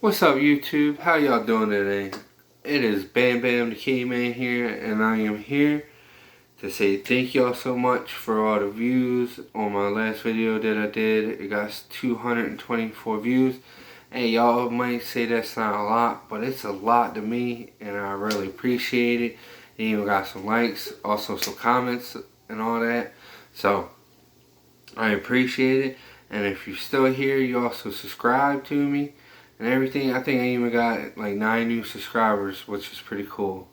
What's up, YouTube? How y'all doing today? It is Bam Bam the K-Man here, and I am here to say thank y'all so much for all the views on my last video that I did. It got 224 views. Hey, y'all might say that's not a lot, but it's a lot to me, and I really appreciate it. It even got some likes, also some comments and all that. So, I appreciate it. And if you're still here, you also subscribe to me and everything. I think I even got like 9 new subscribers, which is pretty cool.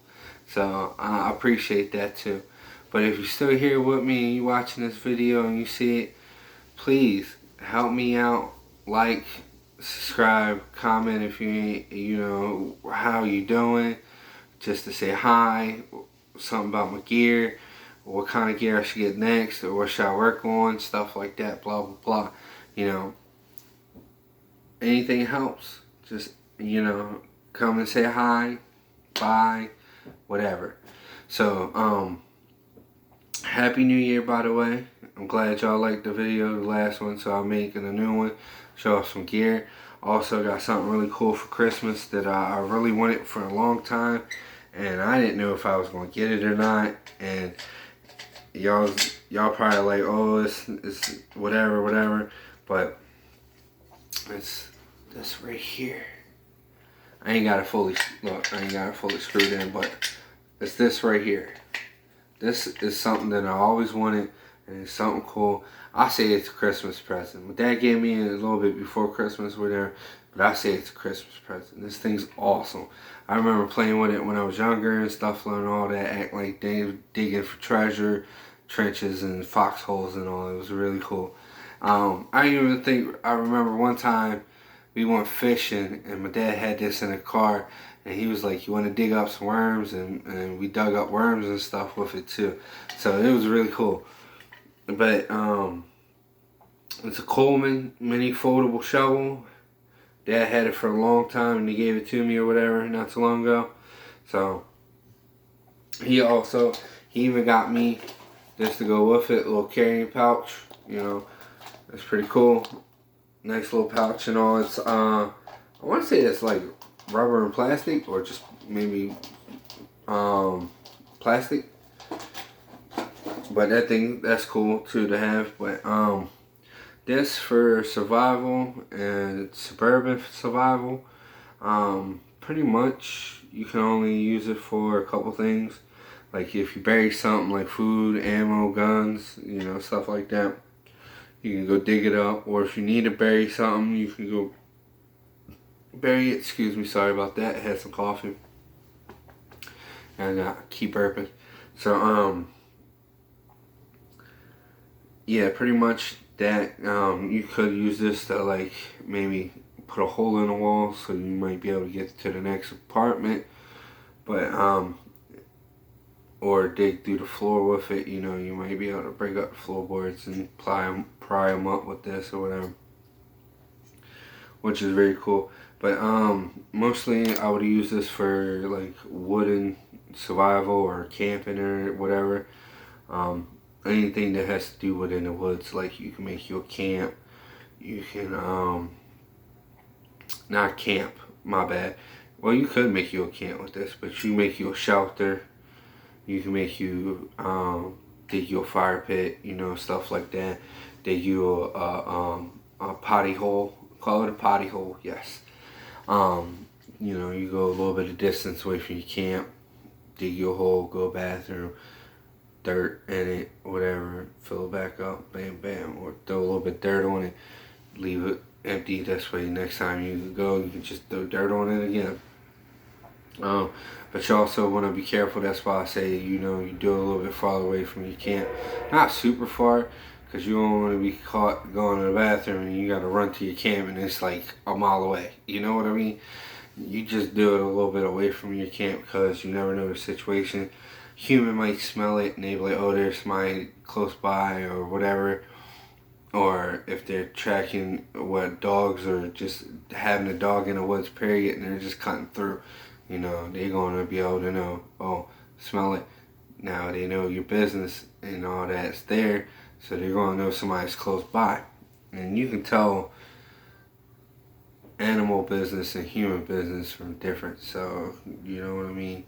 So I appreciate that too. But if you're still here with me and you watching this video and you see it, please help me out. Like, subscribe, comment if you ain't, how you doing. Just to say hi, something about my gear, what kind of gear I should get next, or what should I work on, stuff like that, blah, blah, blah. Anything helps. Just, come and say hi, bye, whatever. So, Happy New Year, by the way. I'm glad y'all liked the video, the last one, so I'm making a new one. Show off some gear. Also got something really cool for Christmas that I really wanted for a long time, and I didn't know if I was going to get it or not. And y'all probably like, oh, it's whatever, but it's this right here. I ain't got it fully screwed in, but it's this right here. This is something that I always wanted, and it's something cool. I say it's a Christmas present. My dad gave me it a little bit before Christmas, whatever, but I say it's a Christmas present. This thing's awesome. I remember playing with it when I was younger and stuff and all that, act like digging for treasure, trenches and foxholes and all. It was really cool. I remember one time we went fishing and my dad had this in the car, and he was like, you want to dig up some worms? And we dug up worms and stuff with it too. So it was really cool. But it's a Coleman mini foldable shovel. Dad had it for a long time and he gave it to me or whatever not too long ago. So he even got me this to go with it, a little carrying pouch. It's pretty cool. Nice little pouch and all. It's I want to say it's like rubber and plastic, or just maybe plastic. But that's cool too to have. But this for survival and suburban survival. Pretty much you can only use it for a couple things. Like if you bury something like food, ammo, guns, stuff like that, you can go dig it up. Or if you need to bury something, you can go bury it. Excuse me, sorry about that. I had some coffee and keep burping. So yeah, pretty much that. You could use this to like maybe put a hole in the wall so you might be able to get to the next apartment, but or dig through the floor with it. You might be able to break up the floorboards and pry them up with this or whatever, which is very cool. But mostly I would use this for like wooden survival or camping or whatever. Anything that has to do with in the woods. Like you can make your camp. You can not camp, my bad. Well, you could make you a camp with this, but you make you a shelter. You can make you dig your fire pit, stuff like that. Dig you a potty hole. Call it a potty hole, yes. You go a little bit of distance away from your camp. Dig your hole, go bathroom, dirt in it, whatever. Fill it back up, bam, bam. Or throw a little bit of dirt on it. Leave it empty. This way, next time you go, you can just throw dirt on it again. But you also want to be careful. That's why I say, you do it a little bit farther away from your camp. Not super far, because you don't want to be caught going to the bathroom and you got to run to your camp and it's like a mile away. You know what I mean? You just do it a little bit away from your camp, because you never know the situation. Human might smell it and they be like, oh, there's somebody close by or whatever. Or if they're tracking what dogs, or just having a dog in the woods period and they're just cutting through. They're going to be able to know, oh, smell it. Now they know your business and all that's there, so they're going to know somebody's close by. And you can tell animal business and human business from different. So you know what I mean.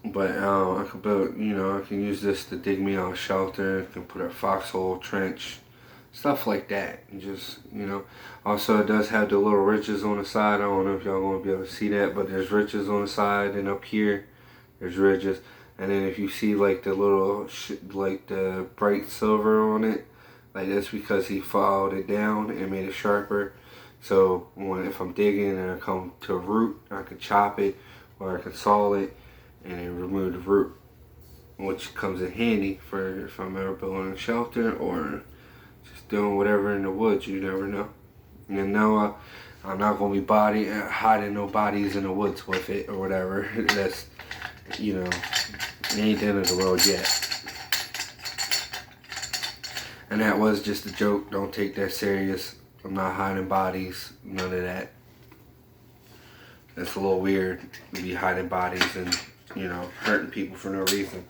But I can build, I can use this to dig me out a shelter. I can put a foxhole trench, stuff like that. And just, also it does have the little ridges on the side. I don't know if y'all gonna be able to see that, but there's ridges on the side, and up here there's ridges. And then if you see like the little, like the bright silver on it, like that's because he filed it down and made it sharper. So if I'm digging and I come to a root, I can chop it or I can saw it and then remove the root, which comes in handy for if I'm ever building a shelter or just doing whatever in the woods. You never know. And no, I'm not gonna be hiding no bodies in the woods with it or whatever. That's, it ain't the end of the road yet. And that was just a joke. Don't take that serious. I'm not hiding bodies. None of that. It's a little weird to be hiding bodies and, hurting people for no reason.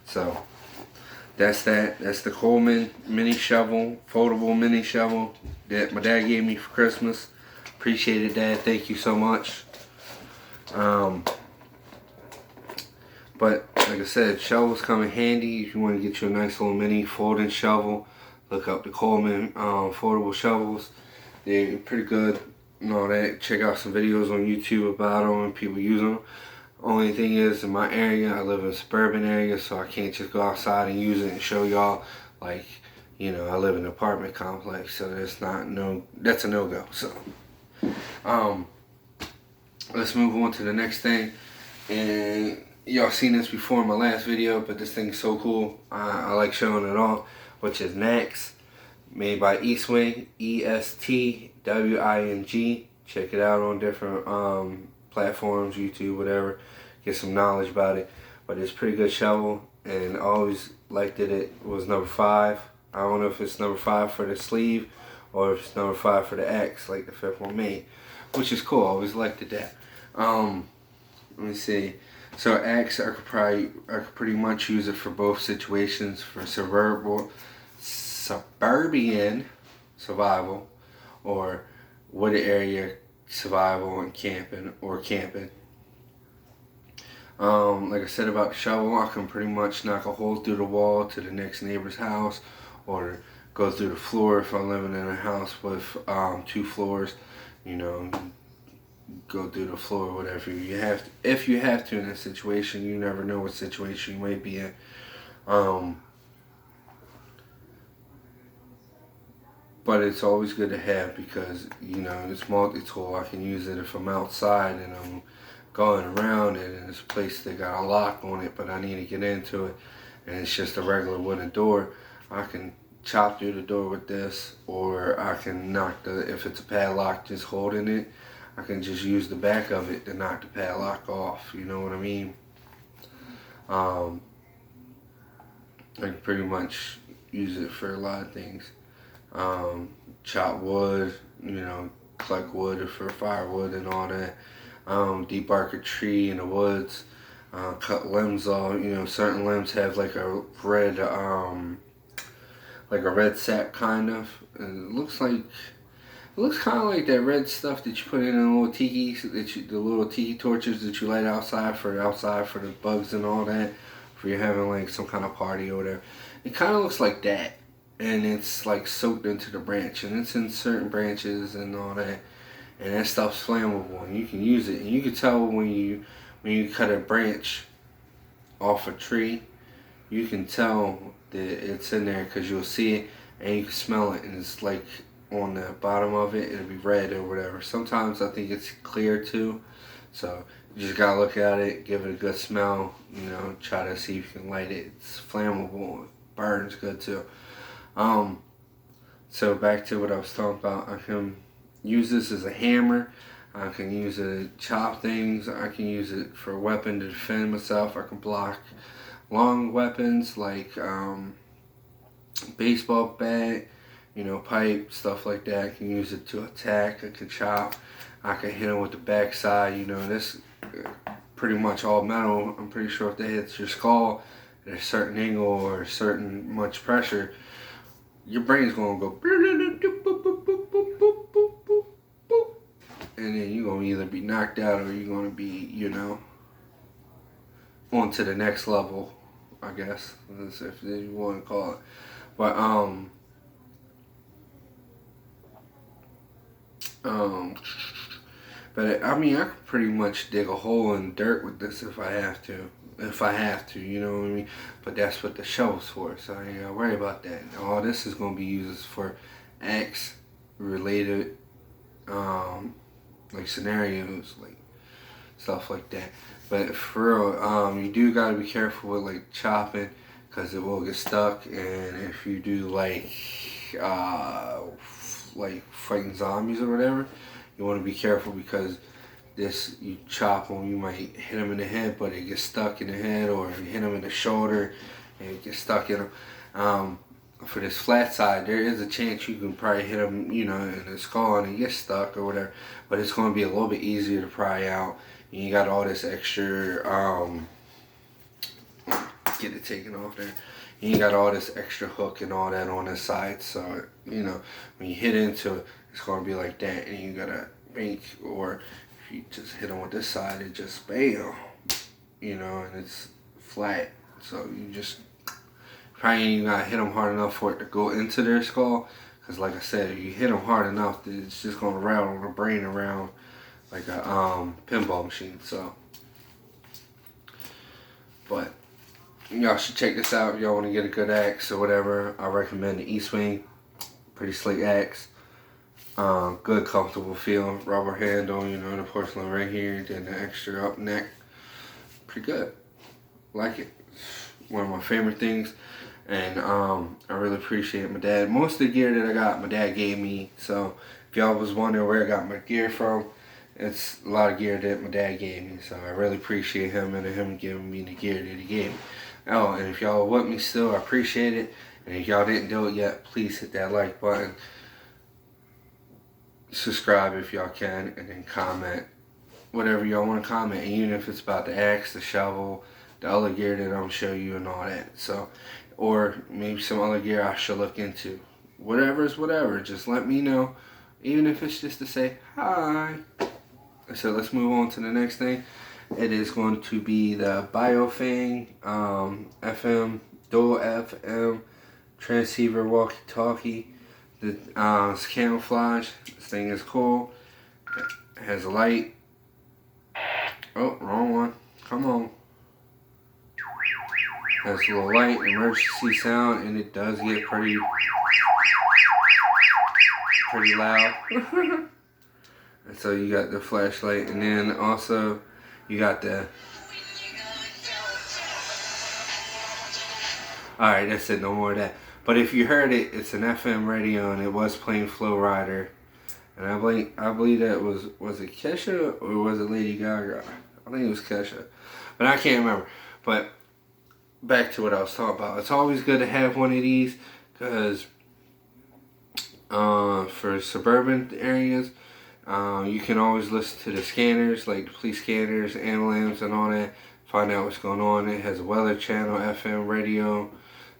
So, that's that. That's the Coleman mini shovel, foldable mini shovel that my dad gave me for Christmas. Appreciate it, Dad. Thank you so much. But like I said, shovels come in handy if you want to get you a nice little mini folding shovel. Look up the Coleman foldable shovels. They're pretty good and all that. Check out some videos on YouTube about them and people using them. Only thing is, in my area, I live in a suburban area, so I can't just go outside and use it and show y'all. Like, I live in an apartment complex, so that's a no-go. So, let's move on to the next thing. And y'all seen this before in my last video, but this thing's so cool. I like showing it all, which is Nax, made by Estwing, ESTWING. Check it out on different platforms, YouTube, whatever. Get some knowledge about it. But it's a pretty good shovel, and I always liked it was number 5. I don't know if it's number 5 for the sleeve or if it's number 5 for the axe, like the 5th one made, which is cool. I always liked it that. Let me see. So axe, I could pretty much use it for both situations, for suburban survival or wooded area survival and camping. Like I said about the shovel, I can pretty much knock a hole through the wall to the next neighbor's house, or go through the floor if I'm living in a house with 2 floors. Go through the floor, whatever you have to. If you have to in a situation, you never know what situation you might be in. But it's always good to have because, it's multi-tool. I can use it if I'm outside and I'm going around it and it's a place that got a lock on it, but I need to get into it and it's just a regular wooden door. I can chop through the door with this, or I can if it's a padlock just holding it, I can just use the back of it to knock the padlock off. You know what I mean? I can pretty much use it for a lot of things. Chop wood, collect wood for firewood and all that. Debark a tree in the woods. Cut limbs off. Certain limbs have like a red, sap kind of. And it looks kind of like that red stuff that you put in the little tiki, the little tiki torches that you light outside for the bugs and all that. If you're having like some kind of party or whatever, it kind of looks like that, and it's like soaked into the branch, and it's in certain branches and all that, and that stuff's flammable, and you can use it, and you can tell when you cut a branch off a tree, you can tell that it's in there because you'll see it and you can smell it, and it's like on the bottom of it, it'll be red or whatever. Sometimes I think it's clear too, so you just gotta look at it, give it a good smell, try to see if you can light it. It's flammable, it burns good too. So back to what I was talking about, I can use this as a hammer, I can use it to chop things, I can use it for a weapon to defend myself, I can block long weapons like baseball bat, pipe, stuff like that. I can use it to attack, I can chop, I can hit them with the backside. This pretty much all metal. I'm pretty sure if they hit your skull at a certain angle or a certain much pressure, your brain's gonna go and then you're gonna either be knocked out or you're gonna be, you know, on to the next level, I guess, if you want to call it. But um, but I mean, I could pretty much dig a hole in dirt with this if I have to. If I have to, you know what I mean? But that's what the shovel's for, so I ain't gotta worry about that. All this is gonna be used for axe related, like scenarios, like stuff like that. But for real, you do gotta be careful with like chopping, cause it will get stuck. And if you do like fighting zombies or whatever, you want to be careful because this, you chop them, you might hit them in the head, but it gets stuck in the head, or if you hit them in the shoulder and it gets stuck in them. For this flat side, there is a chance you can probably hit them, you know, in the skull and it gets stuck or whatever, but it's going to be a little bit easier to pry out. And you got all this extra, get it taken off there. And you got all this extra hook and all that on the side, so, you know, when you hit into it, it's going to be like that, and you got to make, or if you just hit them with this side, it just bam, you know, and it's flat, so you just probably ain't got to hit them hard enough for it to go into their skull, because like I said, if you hit them hard enough, it's just going to rattle the brain around like a pinball machine. So, but y'all should check this out if y'all want to get a good axe or whatever. I recommend the E-Swing. Pretty slick axe. Good comfortable feel. Rubber handle, you know, the porcelain right here, then the extra up neck. Pretty good. Like it. One of my favorite things. And I really appreciate my dad. Most of the gear that I got, my dad gave me. So if y'all was wondering where I got my gear from, it's a lot of gear that my dad gave me. So I really appreciate him and him giving me the gear that he gave me. Oh, and if y'all want me still, I appreciate it. And if y'all didn't do it yet, please hit that like button. Subscribe if y'all can, and then comment whatever y'all want to comment, even if it's about the axe, the shovel, the other gear that I'm gonna show you and all that. So, or maybe some other gear I should look into. Whatever's whatever, just let me know, even if it's just to say hi. So let's move on to the next thing. It is going to be the Baofeng FM dual FM transceiver walkie-talkie. It's camouflage. This thing is cool. It has a light. Oh, wrong one. Come on. It has a little light, emergency sound, and it does get pretty loud. And so you got the flashlight, and then also you got the. Alright, that's it, no more of that. But if you heard it, it's an FM radio, and it was playing Flow Rider. And I believe that was it Kesha or was it Lady Gaga? I think it was Kesha. But I can't remember. But back to what I was talking about. It's always good to have one of these, because for suburban areas, you can always listen to the scanners, like the police scanners, ambulance, and all that. Find out what's going on. It has a weather channel, FM radio.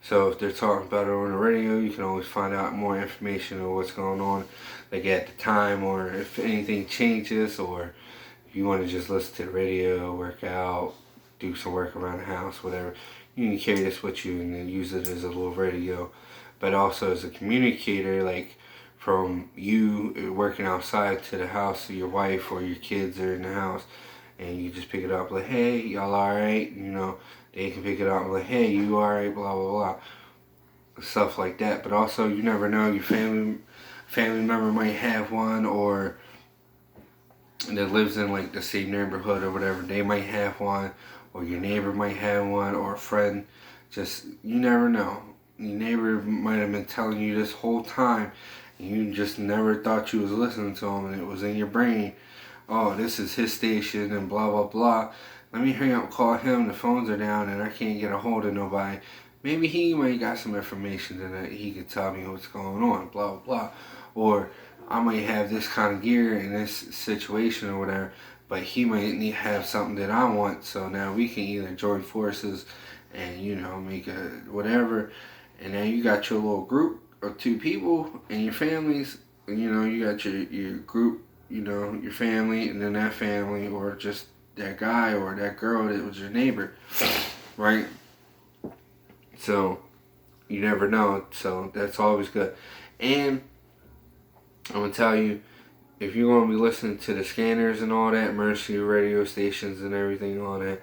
So if they're talking about it on the radio, you can always find out more information on what's going on, like at the time, or if anything changes, or if you want to just listen to the radio, work out, do some work around the house, whatever. You can carry this with you and then use it as a little radio, but also as a communicator, like from you working outside to the house, to your wife or your kids are in the house, and you just pick it up like, hey, y'all alright, you know. They can pick it up and like, hey, you alright, blah, blah, blah. Stuff like that. But also, you never know, your family member might have one, or that lives in like the same neighborhood or whatever. They might have one, or your neighbor might have one, or a friend. Just, you never know. Your neighbor might have been telling you this whole time, and you just never thought you was listening to him, and it was in your brain. Oh, this is his station, and blah, blah, blah. Let me hang up and call him. The phones are down and I can't get a hold of nobody. Maybe he might got some information that he could tell me what's going on, blah, blah, blah. Or I might have this kind of gear in this situation or whatever, but he might need to have something that I want. So now we can either join forces and, you know, make a whatever. And now you got your little group of 2 people and your families. You know, you got your group you know, your family, and then that family, or just that guy or that girl that was your neighbor, right? So you never know. So that's always good. And I'm gonna tell you, if you're gonna be listening to the scanners and all that, emergency radio stations and everything on that,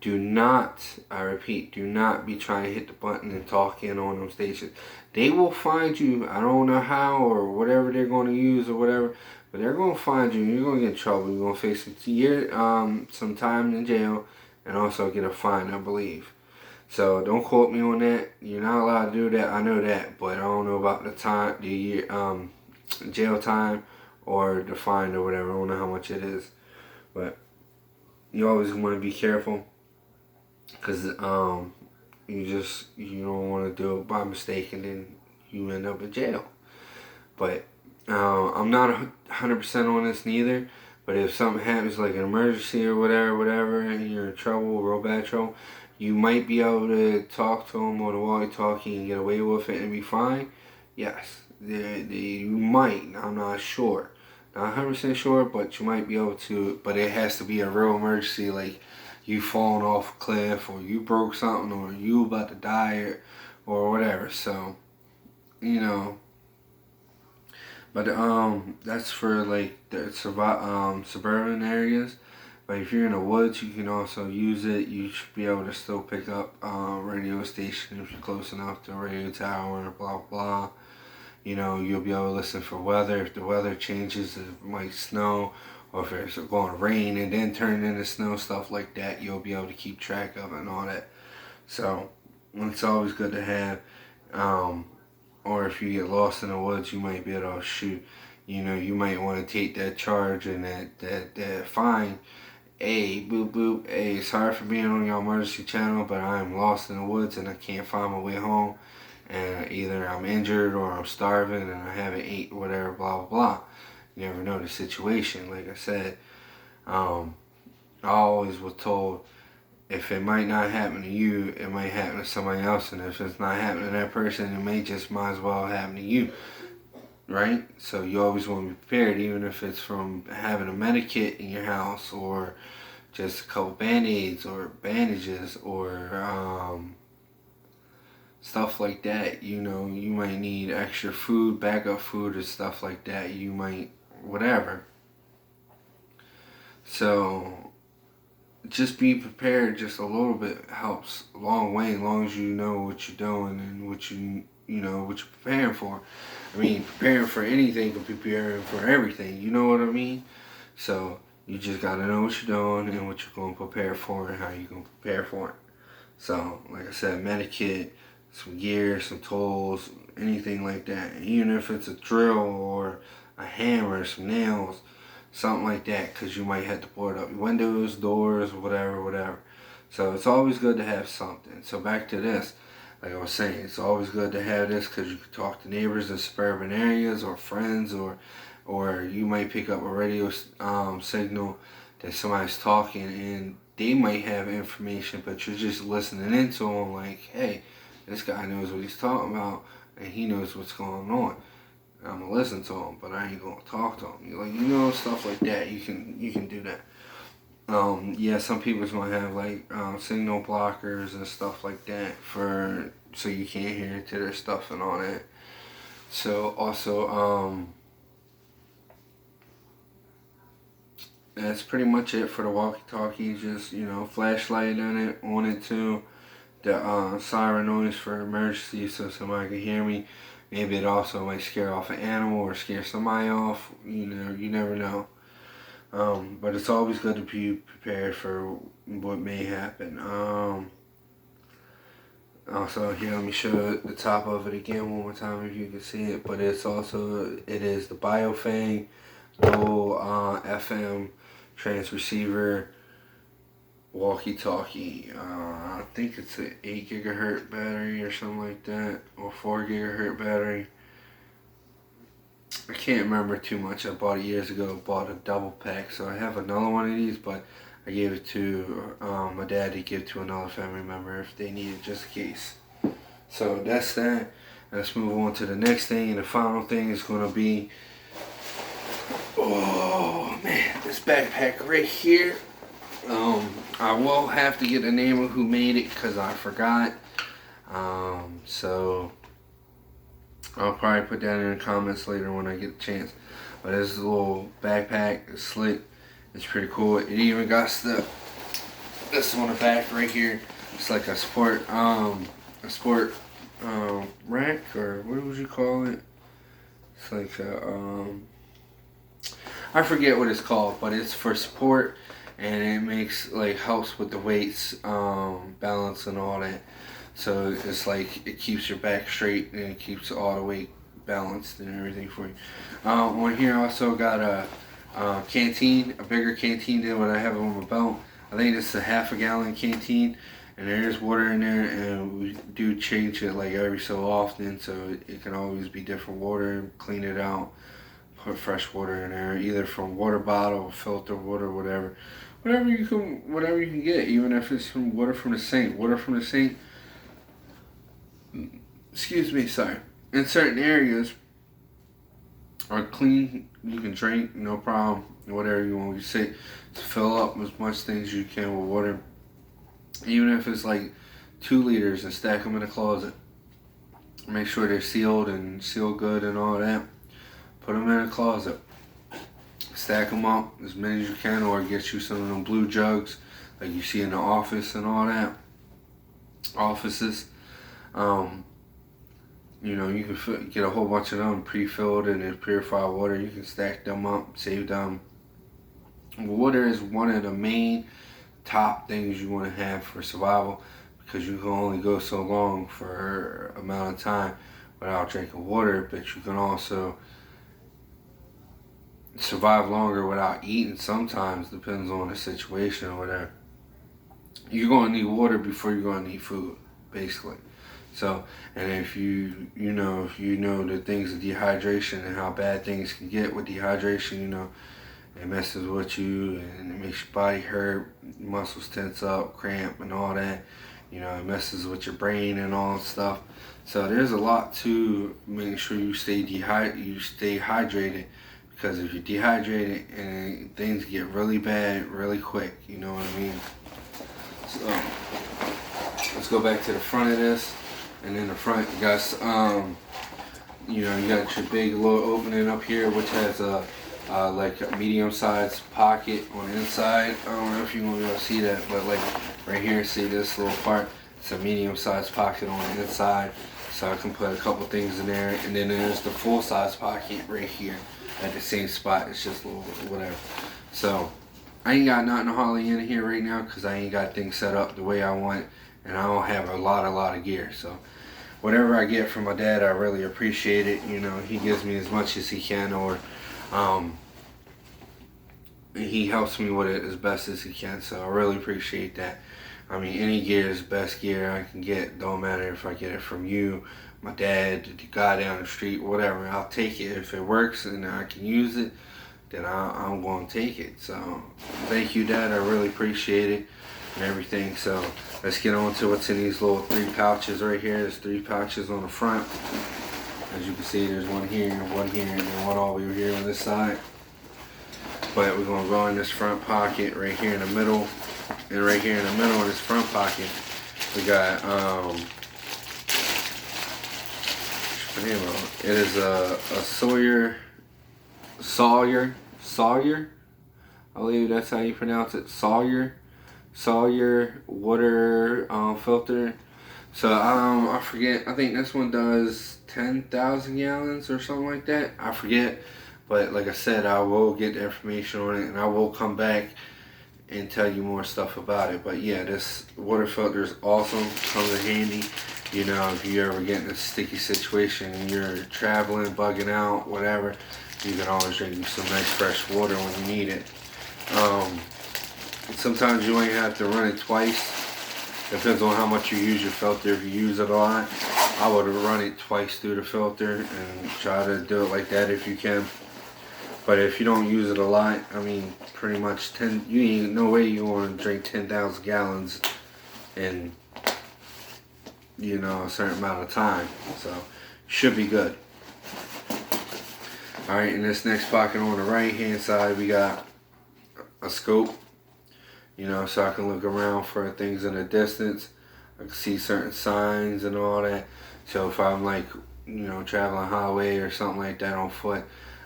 do not, I repeat, do not be trying to hit the button and talk in on them stations. They will find you. I don't know how or whatever they're going to use or whatever, but they're going to find you. You're going to get in trouble. You're going to face some time in jail and also get a fine, I believe. So don't quote me on that. You're not allowed to do that. I know that, but I don't know about the time, the year, jail time or the fine or whatever. I don't know how much it is, but you always want to be careful. Because you don't want to do it by mistake and then you end up in jail. But I'm not 100% on this neither. But if something happens like an emergency or whatever, and you're in trouble, real bad trouble, you might be able to talk to them on the walkie-talkie and get away with it and be fine. Yes, you might. I'm not sure. Not 100% sure, but you might be able to. But it has to be a real emergency, like you falling off a cliff, or you broke something, or you about to die, or whatever. So, you know, but that's for like the suburban areas. But if you're in the woods, you can also use it. You should be able to still pick up radio station if you're close enough to a radio tower, blah blah. You know, you'll be able to listen for weather. If the weather changes, it might snow, or if it's going to rain and then turn into snow, stuff like that, you'll be able to keep track of it and all that. So it's always good to have. Or if you get lost in the woods, you might be able to shoot. You know, you might want to take that charge and that fine. Hey, boop boop. Hey, sorry for being on your emergency channel, but I'm lost in the woods and I can't find my way home. And either I'm injured or I'm starving and I haven't ate or whatever, blah blah blah. You never know the situation. Like I said, I always was told if it might not happen to you, it might happen to somebody else, and if it's not happening to that person, it might as well happen to you, right? So you always want to be prepared, even if it's from having a medikit in your house or just a couple band-aids or bandages or stuff like that. You know, you might need extra food, backup food or stuff like that. You might, whatever. So just be prepared just a little bit helps a long way, as long as you know what you're doing and what what you're preparing for. I mean, preparing for anything can preparing for everything. You know what I mean? So you just gotta know what you're doing and what you're gonna prepare for and how you're gonna prepare for it. So, like I said, medikit, some gear, some tools, anything like that. And even if it's a drill or a hammer, some nails, something like that, because you might have to board up your windows, doors, whatever. So it's always good to have something. So back to this, like I was saying, it's always good to have this because you can talk to neighbors in suburban areas or friends, or you might pick up a radio signal that somebody's talking and they might have information, but you're just listening into them like, hey, this guy knows what he's talking about and he knows what's going on. I'm gonna listen to him, but I ain't gonna talk to him. Stuff like that. You can do that. Yeah, some people's gonna have like signal blockers and stuff like that so you can't hear into their stuff and all that. So also that's pretty much it for the walkie-talkie. Just flashlight on it too. The siren noise for emergency so somebody can hear me. Maybe it also might scare off an animal or scare somebody off. You never know. But it's always good to be prepared for what may happen. Also, here, let me show the top of it again one more time if you can see it. But it is the Biofang dual FM transceiver walkie-talkie. I think it's an 8 gigahertz battery or something like that, or 4 gigahertz battery. I can't remember too much. I bought it years ago. Bought a double pack, so I have another one of these, but I gave it to my dad to give to another family member if they need it, just in case. So that's that. Let's move on to the next thing, and the final thing is going to be this backpack right here. I will have to get the name of who made it because I forgot. So I'll probably put that in the comments later when I get a chance. But this little backpack is slick. It's pretty cool. It even got this on the back right here. It's like a sport rack, or what would you call it? It's like a, I forget what it's called, but it's for sport, and it makes like helps with the weights, balance and all that. So it's like it keeps your back straight and it keeps all the weight balanced and everything for you. On here I also got a canteen, a bigger canteen than what I have on my belt. I think it's a half-a-gallon canteen, and there's water in there, and we do change it like every so often, so it can always be different water. Clean it out, put fresh water in there, either from water bottle, filter water, whatever you can get, even if it's from water from the sink. Water from the sink, excuse me, sorry, in certain areas are clean. You can drink, no problem. Whatever you want. You say to fill up as much things as you can with water, even if it's like 2 liters, and stack them in the closet. Make sure they're sealed and sealed good and all that. Put them in the closet. Stack them up as many as you can, or get you some of them blue jugs like you see in the office and all that. Offices. You know, you can get a whole bunch of them pre-filled and in purified water. You can stack them up, save them. Water is one of the main top things you want to have for survival, because you can only go so long for an amount of time without drinking water, but you can also survive longer without eating sometimes, depends on the situation or whatever. You're going to need water before you're going to need food, basically. So, and if you know the things of dehydration and how bad things can get with dehydration, you know, it messes with you and it makes your body hurt, muscles tense up, cramp and all that. You know, it messes with your brain and all that stuff. So there's a lot to making sure you stay hydrated, because if you're dehydrated and things get really bad really quick, you know what I mean? So let's go back to the front of this. And in the front, you got you know, you got your big little opening up here, which has a like a medium-sized pocket on the inside. I don't know if you want to be able to see that, but like right here, see this little part? It's a medium-sized pocket on the inside, so I can put a couple things in there. And then there's the full-size pocket right here at the same spot. It's just a little whatever. So I ain't got nothing hardly in here right now because I ain't got things set up the way I want, and I don't have a lot of gear. So whatever I get from my dad, I really appreciate it. You know, he gives me as much as he can, or he helps me with it as best as he can. So I really appreciate that. I mean, any gear is best gear I can get. Don't matter if I get it from you, my dad, the guy down the street, whatever. I'll take it. If it works and I can use it, then I'm going to take it. So thank you, Dad. I really appreciate it and everything. So let's get on to what's in these little 3 pouches right here. There's 3 pouches on the front. As you can see, there's one here, and one all over here on this side. But we're going to go in this front pocket right here in the middle. And right here in the middle of this front pocket, we got, it is a Sawyer, I believe that's how you pronounce it, Sawyer water filter. So I forget, I think this one does 10,000 gallons or something like that. I forget, but like I said, I will get the information on it, and I will come back and tell you more stuff about it. But yeah, this water filter is awesome, comes in handy. You know, if you ever get in a sticky situation and you're traveling, bugging out, whatever, you can always drink some nice fresh water when you need it. Sometimes you ain't have to run it twice. Depends on how much you use your filter. If you use it a lot, I would run it twice through the filter and try to do it like that if you can. But if you don't use it a lot, I mean, pretty much you ain't no way you want to drink 10,000 gallons in, you know, a certain amount of time. So should be good. All right, in this next pocket on the right hand side, we got a scope, you know, so I can look around for things in the distance. I can see certain signs and all that. So if I'm like, you know, traveling highway or something like that on foot,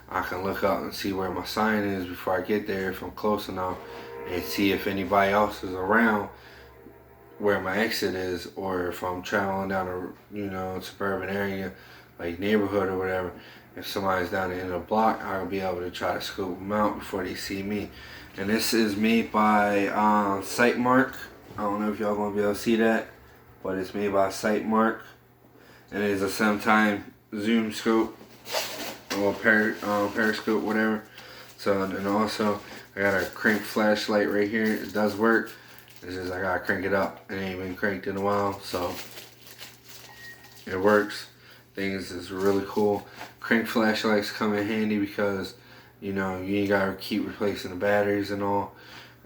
I can look up and see where my sign is before I get there if I'm close enough, and see if anybody else is around where my exit is, or if I'm traveling down a, you know, suburban area, like neighborhood or whatever. If somebody's down the end of the block, I'll be able to try to scope them out before they see me. And this is made by Sightmark. I don't know if y'all gonna be able to see that, but it's made by Sightmark, and it is a sometime zoom scope or periscope, whatever. So, and also I got a crank flashlight right here. It does work. It's just I gotta crank it up. It ain't been cranked in a while, so it works. Things is really cool. Crank flashlights come in handy because, you know, you ain't gotta keep replacing the batteries and all.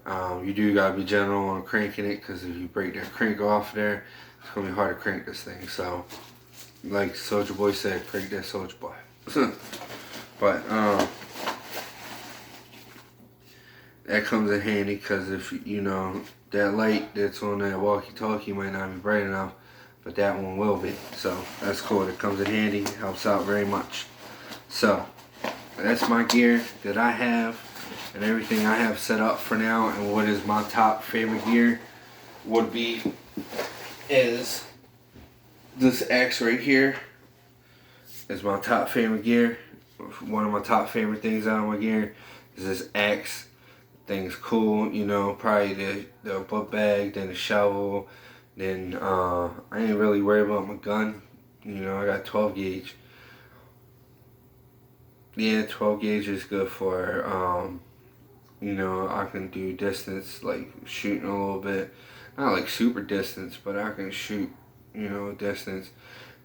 You do gotta be gentle on cranking it, because if you break that crank off there, it's gonna be hard to crank this thing. So, like Soulja Boy said, crank that Soulja Boy. But that comes in handy, because if you know that light that's on that walkie-talkie might not be bright enough, but that one will be. So that's cool. It comes in handy. It helps out very much. So that's my gear that I have and everything I have set up for now. And what is my top favorite gear would be is this axe right here. Is my top favorite gear. One of my top favorite things out of my gear is this axe. Thing's cool, you know. Probably the book bag, then the shovel, then I ain't really worried about my gun. You know, I got 12 gauge. Yeah, 12 gauge is good for you know, I can do distance, like shooting a little bit. Not like super distance, but I can shoot, you know, distance.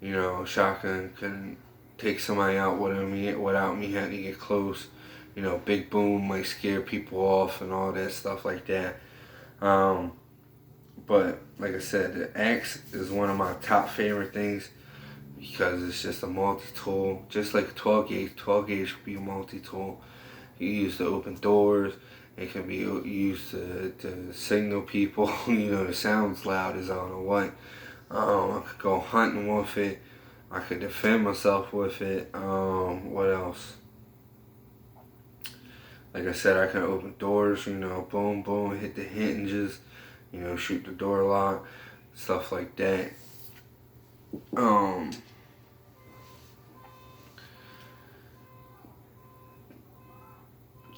You know, shotgun can take somebody out without me having to get close. You know, big boom might scare people off and all that stuff like that. But like I said, the axe is one of my top favorite things, because it's just a multi-tool. Just like a 12 gauge. 12 gauge can be a multi-tool. You use to open doors. It can be used to signal people. You know, the sound's loud as I don't know what. I could go hunting with it. I could defend myself with it. What else? Like I said, I can open doors, you know, boom, boom, hit the hinges, you know, shoot the door lock, stuff like that.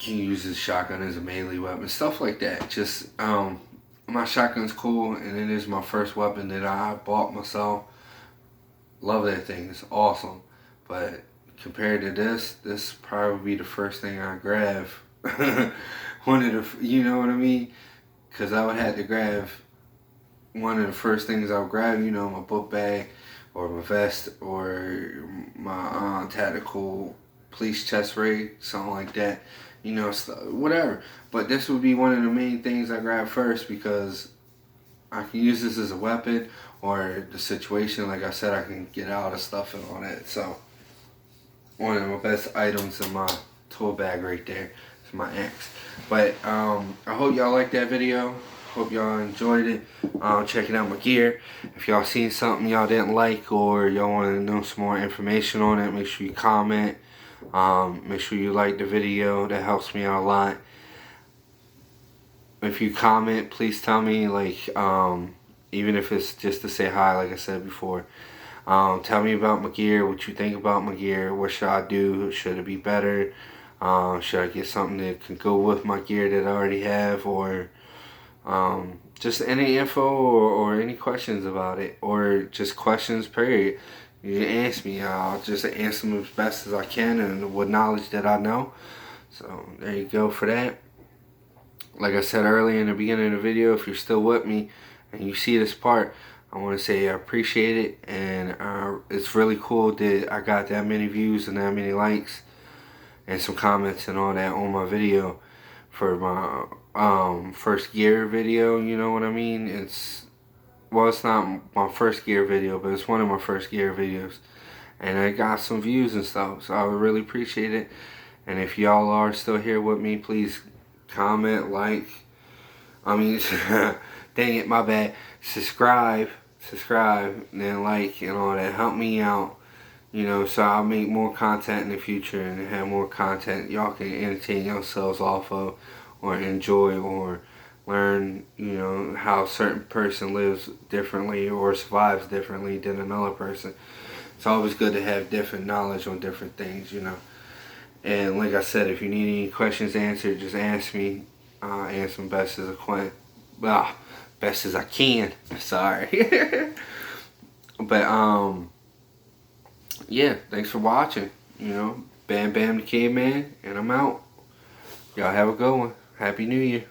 Can use this shotgun as a melee weapon, stuff like that. Just, my shotgun's cool, and it is my first weapon that I bought myself. Love that thing, it's awesome. But compared to this probably be the first thing I grab. One of the, you know what I mean? Because I would have to grab one of the first things I would grab, you know, my book bag or my vest or my tactical police chest rig, something like that. You know, whatever. But this would be one of the main things I grab first, because I can use this as a weapon, or the situation, like I said, I can get out of stuff and all that. So one of my best items in my tool bag right there is my axe. But I hope y'all liked that video. Hope y'all enjoyed it. Checking out my gear. If y'all seen something y'all didn't like, or y'all want to know some more information on it, make sure you comment. Make sure you like the video. That helps me out a lot. If you comment, please tell me, like, even if it's just to say hi, like I said before. Tell me about my gear, what you think about my gear, what should I do, should it be better, should I get something that can go with my gear that I already have, or just any info or any questions about it, or just questions period. You can ask me, I'll just answer them as best as I can and with knowledge that I know. So there you go for that. Like I said earlier in the beginning of the video, if you're still with me and you see this part, I want to say I appreciate it, and it's really cool that I got that many views and that many likes and some comments and all that on my video for my first gear video. You know what I mean? It's not my first gear video, but it's one of my first gear videos, and I got some views and stuff, so I would really appreciate it. And if y'all are still here with me, please comment, like. I mean, dang it, my bad. Subscribe, and then like and all that. Help me out, you know, so I'll make more content in the future and have more content y'all can entertain yourselves off of, or enjoy, or learn, you know, how a certain person lives differently or survives differently than another person. It's always good to have different knowledge on different things, you know. And like I said, if you need any questions answered, just ask me. Answer them best as I can. Sorry. But yeah, thanks for watching. You know, Bam Bam the Kid Man, and I'm out. Y'all have a good one. Happy New Year.